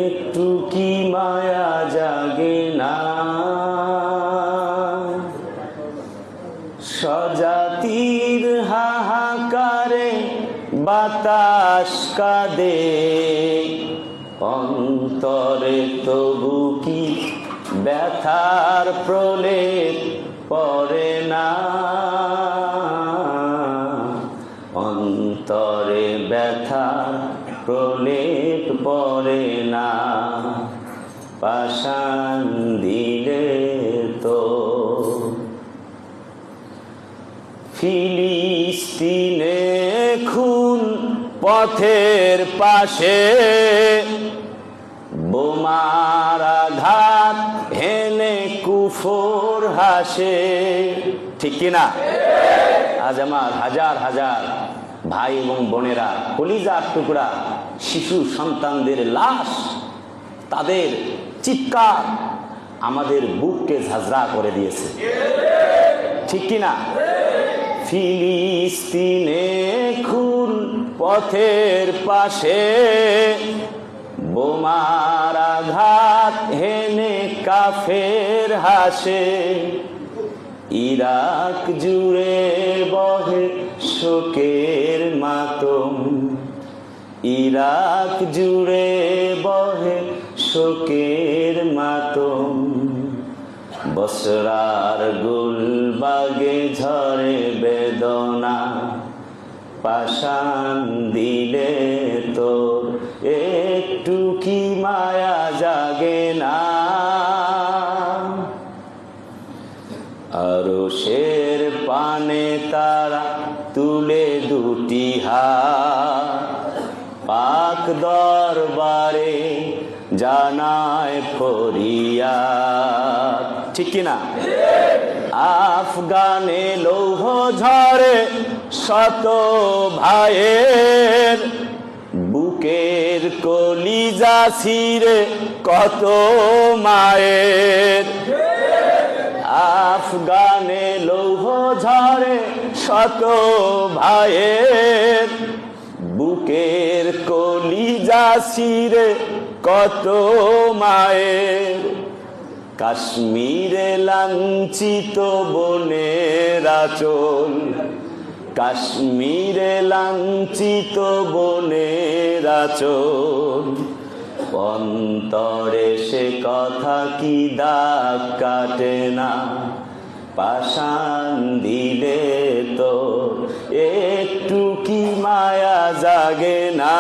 একটু কি মায়া জাগে না, স্বজাতির হাহাকারে বাতাস কাঁদে, অন্তরে তবু কি ব্যথার প্রলেপ পড়ে না, অন্তরে ব্যথার প্রলেপ পড়ে না, পাষাণ দিলে তো। ফিলিস্তিনে খুন পথের পাশে, বোমার আঘাত হেনে কুফর হাসে, ঠিক কিনা? আজ আমার হাজার হাজার ভাই এবং বোনেরা, কলিজার টুকরা শিশু সন্তানদের লাশ, তাদের চিৎকার আমাদের বুককে ঝাঁঝরা করে দিয়েছে, ঠিক কিনা? ফিলিস্তিনে খুন পথের পাশে, বোমার আঘাত হেনে কাফের হাসে, ইরাক জুড়ে বহে শোকের মাতম, ইরাক জুড়ে বহে শোকের মাতম, বসরার গুলবাগে ঝরে বেদনা, পাষাণ দিলে তোর একটু কি মায়া জাগে না, আরশের পানে তারা তুলে দুটি হাত, পাক দরবারে জানায় ফরিয়াদ, ঠিক কিনা? আফগানে লৌহ ঝরে শত ভাইয়ের, বুকের কলিজা ছিঁড়ে কত মায়ের, আফগানে লৌহ ঝরে শত ভাইয়ের, বুকের কলিজা ছিঁড়ে কত মায়ের, কাশ্মীরে লাঞ্ছিত বোনের আঁচল, কাশ্মীরে লাঞ্ছিত বোনের আঁচল, অন্তরে সে কথা কি দাগ কাটে না, পাষাণ দিলে তো একটু কি মায়া জাগে না।